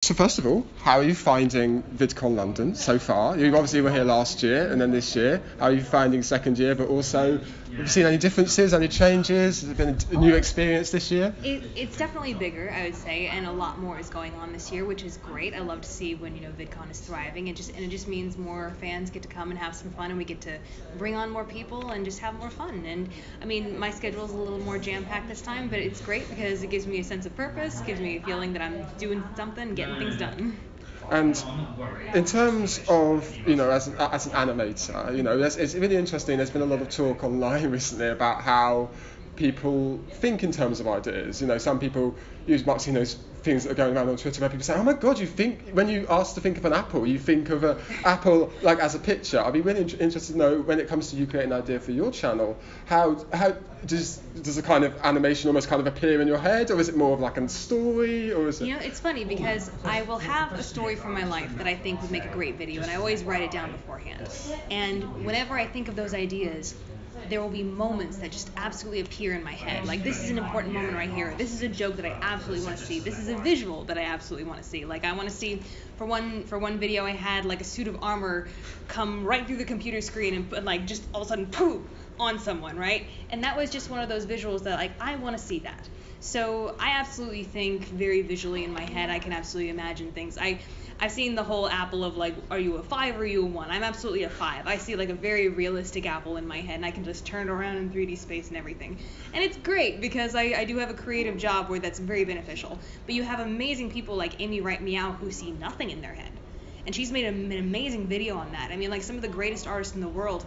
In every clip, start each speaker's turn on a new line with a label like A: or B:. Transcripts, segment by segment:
A: So first of all, how are you finding VidCon London so far? You obviously were here last year and then this year. How are you finding second year? But also, have you seen any differences, any changes? Has it been a new experience this year?
B: It's definitely bigger, I would say, and a lot more is going on this year, which is great. I love to see when VidCon is thriving. It just means more fans get to come and have some fun, and we get to bring on more people and just have more fun. And I mean, my schedule is a little more jam-packed this time, but it's great because it gives me a sense of purpose, gives me a feeling that I'm doing something, getting things done.
A: And in terms of, as an animator, it's really interesting. There's been a lot of talk online recently about how people think in terms of ideas. Some people use Martino's things that are going around on Twitter where people say, oh my God, you think, when you ask to think of an apple, you think of an apple like as a picture. I'd be really interested to know, when it comes to you creating an idea for your channel, how does a kind of animation almost kind of appear in your head, or is it more of like a story, or is it...
B: It's funny because I will have a story from my life that I think would make a great video, and I always write it down beforehand. And whenever I think of those ideas, there will be moments that just absolutely appear in my head. Like, this is an important moment right here. This is a joke that I absolutely want to see. This is a visual that I absolutely want to see. Like, I want to see, for one video I had, like, a suit of armor come right through the computer screen and like, just all of a sudden, poof, on someone, right? And that was just one of those visuals that, like, I want to see that. So I absolutely think very visually in my head. I can absolutely imagine things. I've seen the whole apple of, like, are you a 5 or are you a 1? I'm absolutely a 5. I see, like, a very realistic apple in my head, and I can just turn it around in 3D space and everything. And it's great because I do have a creative job where that's very beneficial. But you have amazing people like Amy Wright Meow who see nothing in their head. And she's made an amazing video on that. I mean, like, some of the greatest artists in the world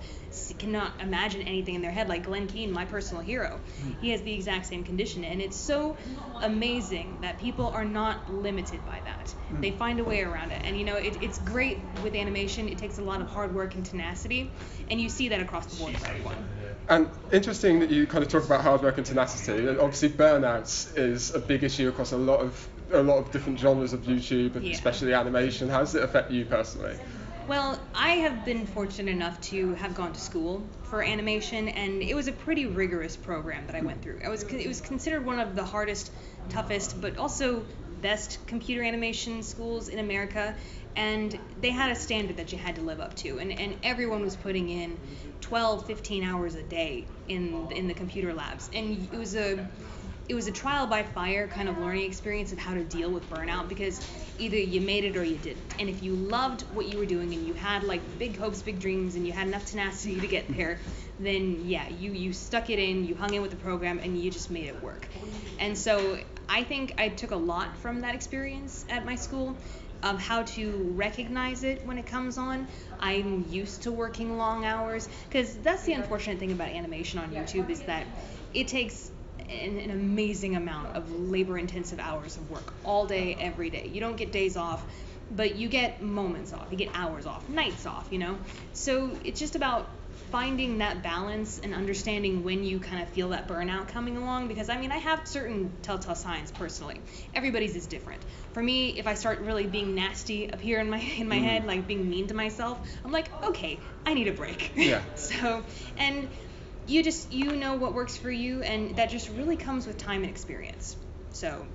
B: cannot imagine anything in their head, like Glenn Keane, my personal hero. He has the exact same condition, and it's so amazing that people are not limited by that. They find a way around it, and it's great with animation. It takes a lot of hard work and tenacity, and you see that across the board for everyone.
A: And interesting that you kind of talk about hard work and tenacity. Obviously, burnout is a big issue across a lot of different genres of YouTube, especially animation. How does it affect you personally?
B: Well, I have been fortunate enough to have gone to school for animation, and it was a pretty rigorous program that I went through. It was considered one of the hardest, toughest, but also best computer animation schools in America, and they had a standard that you had to live up to, and everyone was putting in 12, 15 hours a day in the computer labs, and it was a trial by fire kind of learning experience of how to deal with burnout, because either you made it or you didn't. And if you loved what you were doing and you had like big hopes, big dreams, and you had enough tenacity to get there, then yeah, you stuck it in, you hung in with the program, and you just made it work. And so I think I took a lot from that experience at my school of how to recognize it when it comes on. I'm used to working long hours, because that's the unfortunate thing about animation on YouTube, is that it takes an amazing amount of labor-intensive hours of work all day, every day. You don't get days off, but you get moments off. You get hours off, nights off, So it's just about finding that balance and understanding when you kind of feel that burnout coming along, because I have certain telltale signs personally. Everybody's is different. For me, if I start really being nasty up here in my head, like being mean to myself, I'm like, okay, I need a break.
A: Yeah.
B: So, and you know what works for you, and that just really comes with time and experience. So,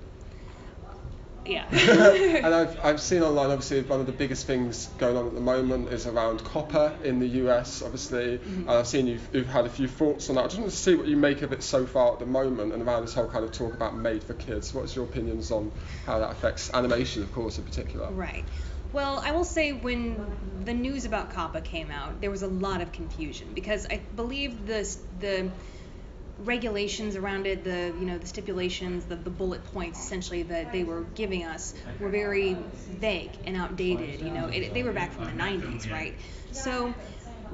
B: yeah.
A: And I've seen online, obviously, one of the biggest things going on at the moment is around copper in the US, obviously.
B: Mm-hmm.
A: I've seen you've had a few thoughts on that. I just want to see what you make of it so far at the moment, and around this whole kind of talk about made for kids. What's your opinions on how that affects animation, of course, in particular?
B: Right. Well, I will say, when the news about COPPA came out, there was a lot of confusion, because I believe the regulations around it, the stipulations, the bullet points essentially that they were giving us were very vague and outdated. They were back from the 90s, right? So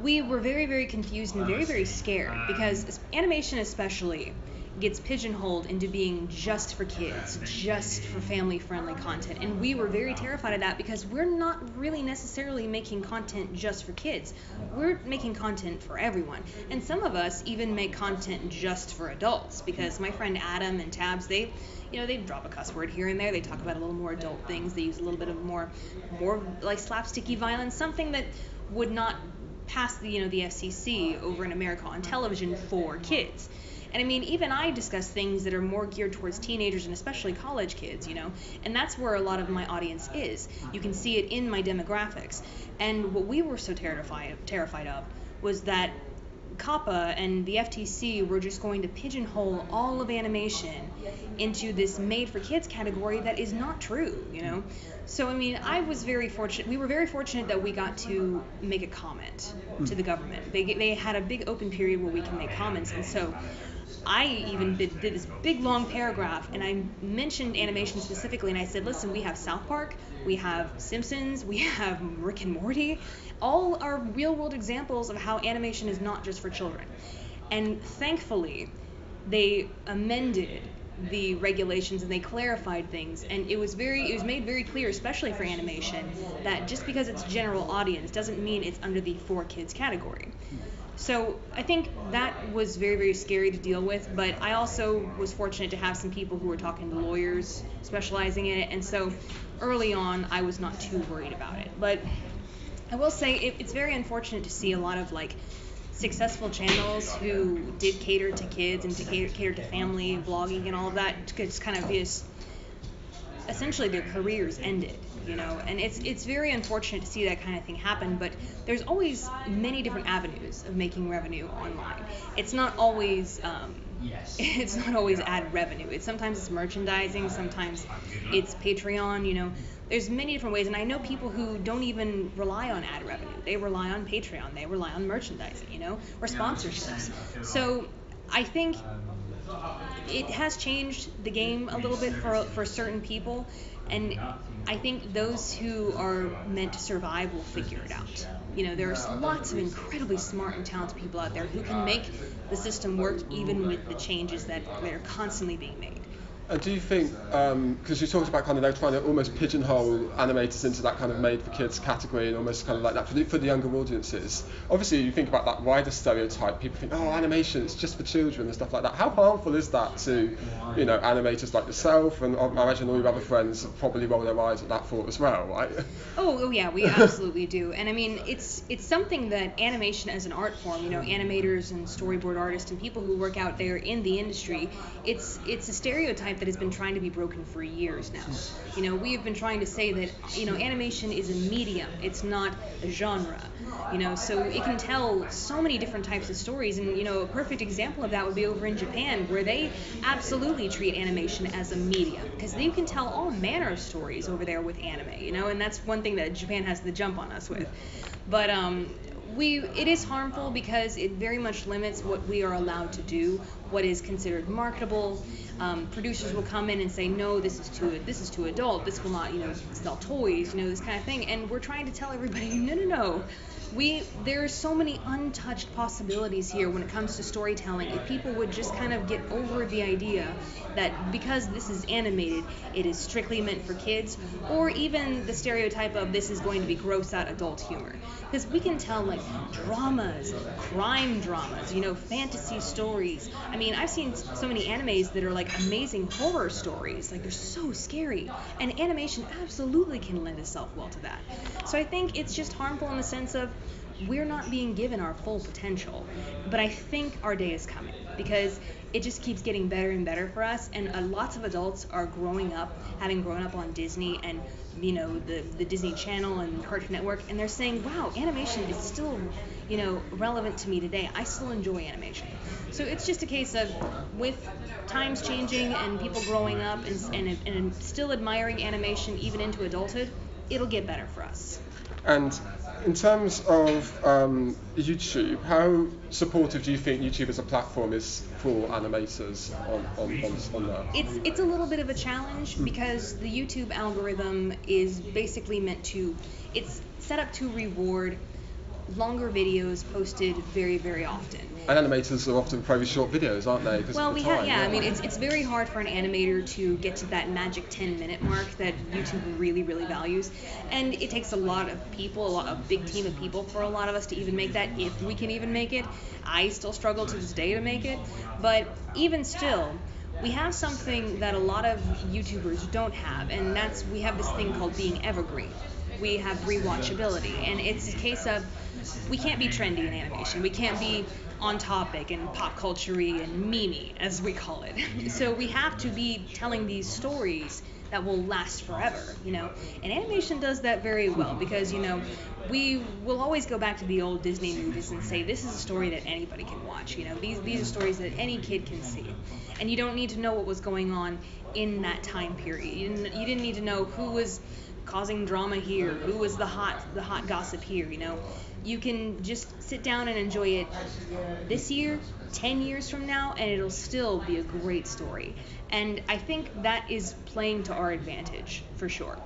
B: we were very, very confused and very, very scared, because animation especially gets pigeonholed into being just for kids, just for family-friendly content. And we were very terrified of that, because we're not really necessarily making content just for kids. We're making content for everyone. And some of us even make content just for adults, because my friend Adam and Tabs, they drop a cuss word here and there. They talk about a little more adult things. They use a little bit of more like slapsticky violence, something that would not pass the FCC over in America on television for kids. And I mean, even I discuss things that are more geared towards teenagers and especially college kids, and that's where a lot of my audience is. You can see it in my demographics. And what we were so terrified of was that COPPA and the FTC were just going to pigeonhole all of animation into this made for kids category that is not true, So I mean, we were very fortunate that we got to make a comment to the government. They had a big open period where we can make comments, and so I even did this big long paragraph, and I mentioned animation specifically, and I said, listen, we have South Park, we have Simpsons, we have Rick and Morty. All are real world examples of how animation is not just for children. And thankfully, they amended the regulations and they clarified things, and it was made very clear, especially for animation, that just because it's general audience doesn't mean it's under the for kids category. So I think that was very, very scary to deal with, but I also was fortunate to have some people who were talking to lawyers specializing in it, and so early on I was not too worried about it. But I will say it's very unfortunate to see a lot of successful channels who did cater to kids and to cater to family, vlogging and all of that, just kind of essentially their careers ended, and it's very unfortunate to see that kind of thing happen, but there's always many different avenues of making revenue online. It's not always ad revenue. Sometimes it's merchandising, sometimes it's Patreon, There's many different ways, and I know people who don't even rely on ad revenue. They rely on Patreon, they rely on merchandising, or sponsorships. So I think it has changed the game a little bit for certain people, and I think those who are meant to survive will figure it out. There's lots of incredibly smart and talented people out there who can make the system work even with the changes that are constantly being made.
A: And do you think, because you talked about kind of they're trying to almost pigeonhole animators into that kind of made for kids category and almost kind of like that for the younger audiences. Obviously, you think about that wider stereotype. People think, animation, it's just for children and stuff like that. How harmful is that to, animators like yourself? And I imagine all your other friends probably roll their eyes at that thought as well, right?
B: Oh yeah, we absolutely do. And I mean, it's something that animation as an art form, animators and storyboard artists and people who work out there in the industry, it's a stereotype that has been trying to be broken for years now. We have been trying to say that, animation is a medium, it's not a genre. So it can tell so many different types of stories, and a perfect example of that would be over in Japan, where they absolutely treat animation as a medium, because you can tell all manner of stories over there with anime, and that's one thing that Japan has the jump on us with. But it is harmful because it very much limits what we are allowed to do, what is considered marketable. Producers will come in and say, no, this is too adult, this will not, sell toys, this kind of thing. And we're trying to tell everybody, no. There are so many untouched possibilities here when it comes to storytelling. If people would just kind of get over the idea that because this is animated, it is strictly meant for kids, or even the stereotype of this is going to be gross out adult humor. Because we can tell dramas, crime dramas, fantasy stories. I mean, I've seen so many animes that are amazing horror stories, they're so scary, and animation absolutely can lend itself well to that. So I think it's just harmful in the sense of we're not being given our full potential, but I think our day is coming because it just keeps getting better and better for us, and lots of adults are growing up, having grown up on Disney and the Disney Channel and Cartoon Network, and they're saying, wow, animation is still relevant to me today. I still enjoy animation. So it's just a case of, with times changing and people growing up and still admiring animation even into adulthood, it'll get better for us.
A: And in terms of YouTube, how supportive do you think YouTube as a platform is for animators on that?
B: It's a little bit of a challenge because the YouTube algorithm is basically it's set up to reward longer videos posted very, very often.
A: And animators are often very short videos, aren't they?
B: Well, I mean, it's very hard for an animator to get to that magic 10-minute mark that YouTube really, really values. And it takes a lot of people, a big team of people for a lot of us to even make that, if we can even make it. I still struggle to this day to make it. But even still, we have something that a lot of YouTubers don't have, and we have this thing called being evergreen. we have rewatchability, and it's a case of we can't be trendy in animation. We can't be on topic and pop culture-y and meme-y, as we call it. So we have to be telling these stories that will last forever, And animation does that very well because, we will always go back to the old Disney movies and say this is a story that anybody can watch. These are stories that any kid can see, and you don't need to know what was going on in that time period. You didn't need to know who was causing drama here, who was the hot gossip here. You can just sit down and enjoy it this year, 10 years from now, and it'll still be a great story. And I think that is playing to our advantage for sure.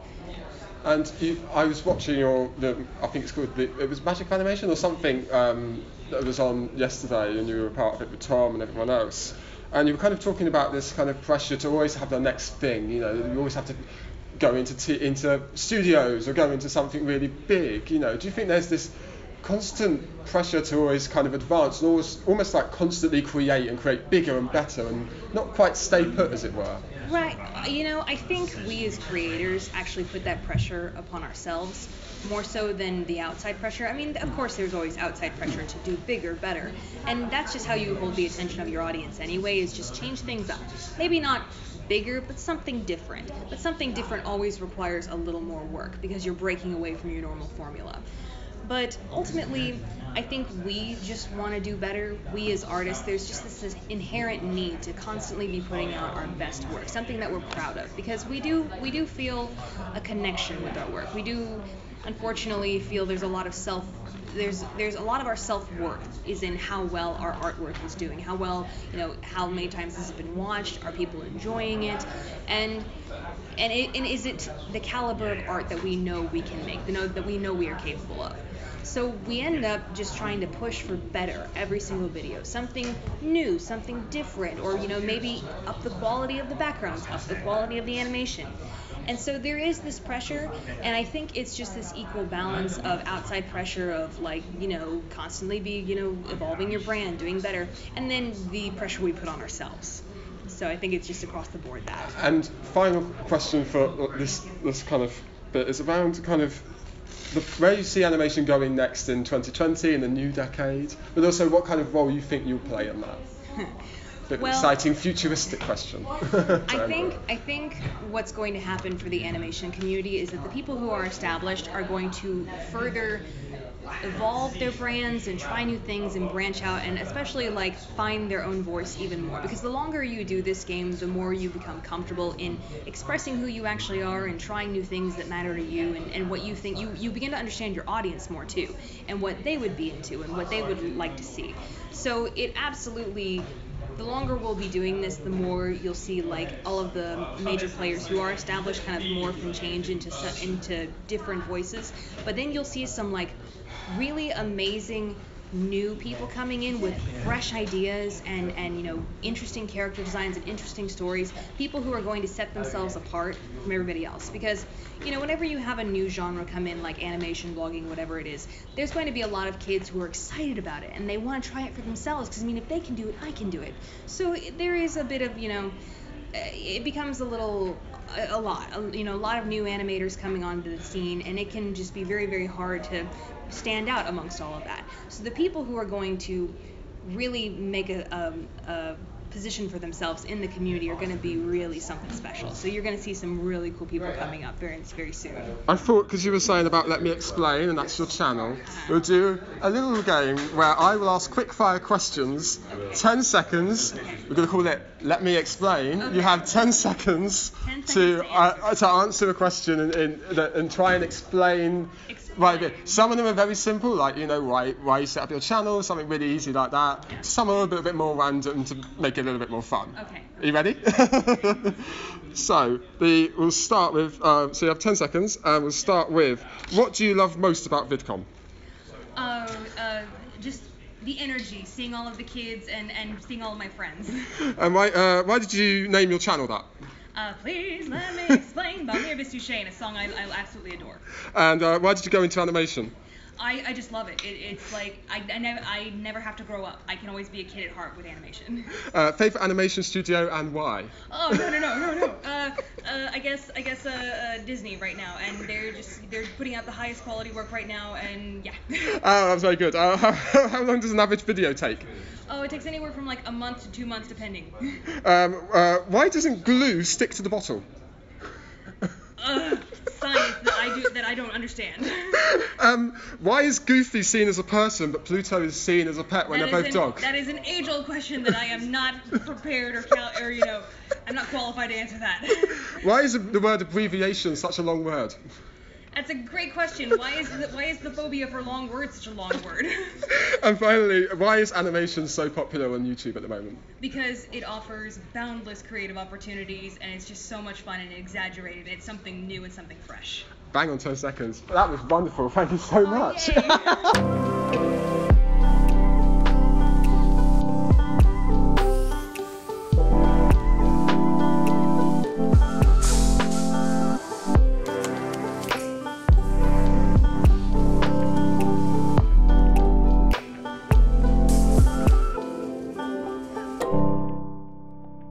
A: And I was watching I think it's called, it was Magic of Animation or something that was on yesterday, and you were part of it with Tom and everyone else. And you were kind of talking about this kind of pressure to always have the next thing, you always have to go into studios or go into something really big, Do you think there's this constant pressure to always kind of advance and almost like constantly create bigger and better and not quite stay put, as it were?
B: Right. I think we as creators actually put that pressure upon ourselves more so than the outside pressure. I mean, of course, there's always outside pressure to do bigger, better. And that's just how you hold the attention of your audience anyway, is just change things up. Maybe not bigger, but something different. But something different always requires a little more work because you're breaking away from your normal formula. But ultimately, I think we just want to do better. We as artists, there's just this inherent need to constantly be putting out our best work, something that we're proud of, because we do feel a connection with our work. We do, unfortunately, feel there's a lot of our self-worth is in how well our artwork is doing, how well, how many times this has been watched, are people enjoying it, and is it the caliber of art that we know we can make, that we know we are capable of. So we end up just trying to push for better every single video, something new, something different, or maybe up the quality of the backgrounds, up the quality of the animation. And so there is this pressure, and I think it's just this equal balance of outside pressure of constantly be, evolving your brand, doing better, and then the pressure we put on ourselves. So I think it's just across the board that.
A: And final question for this kind of bit is around kind of where you see animation going next in 2020 in the new decade, but also what kind of role you think you'll play in that. Bit of an exciting futuristic question.
B: I think what's going to happen for the animation community is that the people who are established are going to further evolve their brands and try new things and branch out, and especially find their own voice even more, because the longer you do this game, the more you become comfortable in expressing who you actually are and trying new things that matter to you, and what you think. You begin to understand your audience more too, and what they would be into and what they would like to see. So it absolutely, the longer we'll be doing this, the more you'll see all of the major players who are established kind of morph and change into different voices. But then you'll see some really amazing new people coming in with fresh ideas and interesting character designs and interesting stories, people who are going to set themselves apart from everybody else. Because whenever you have a new genre come in, like animation, blogging, whatever it is, there's going to be a lot of kids who are excited about it and they want to try it for themselves, because if they can do it, I can do it. So there is a bit of it becomes a lot of new animators coming onto the scene, and it can just be very, very hard to stand out amongst all of that. So the people who are going to really make a position for themselves in the community are going to be really something special. So you're going to see some really cool people coming up very, very soon.
A: I thought, because you were saying about Let Me Explain, and that's your channel, we'll do a little game where I will ask quick fire questions, 10 seconds, we're going to call it Let Me Explain. Okay. You have 10 seconds to answer a question and try and explain. Right, some of them are very simple, why you set up your channel, something really easy like that. Yeah. Some are a bit more random to make it a little bit more fun.
B: Okay.
A: Are you ready? So, we'll start with, so you have 10 seconds, and we'll start with, what do you love most about VidCon?
B: Just the energy, seeing all of the kids and seeing all of my friends.
A: And why did you name your channel that?
B: Please let me explain by Mirabis Duchesne, a song I absolutely adore.
A: And why did you go into animation?
B: I just love it. It's like I never have to grow up. I can always be a kid at heart with animation.
A: Favorite animation studio and why?
B: Oh no. I guess Disney right now, and they're putting out the highest quality work right now, and yeah.
A: Oh, that's very good. How long does an average video take?
B: Oh, it takes anywhere from like a month to 2 months, depending.
A: Why doesn't glue stick to the bottle?
B: Science that I don't understand.
A: Why is Goofy seen as a person but Pluto is seen as a pet when they're both dogs?
B: That is an age-old question that I am not prepared or I'm not qualified to answer that.
A: Why is the word abbreviation such a long word?
B: That's a great question. Why is the phobia for long words such a long word?
A: And finally, why is animation so popular on YouTube at the moment?
B: Because it offers boundless creative opportunities, and it's just so much fun and exaggerated. It's something new and something fresh.
A: Bang on 10 seconds. That was wonderful. Thank you so much.
B: Yay.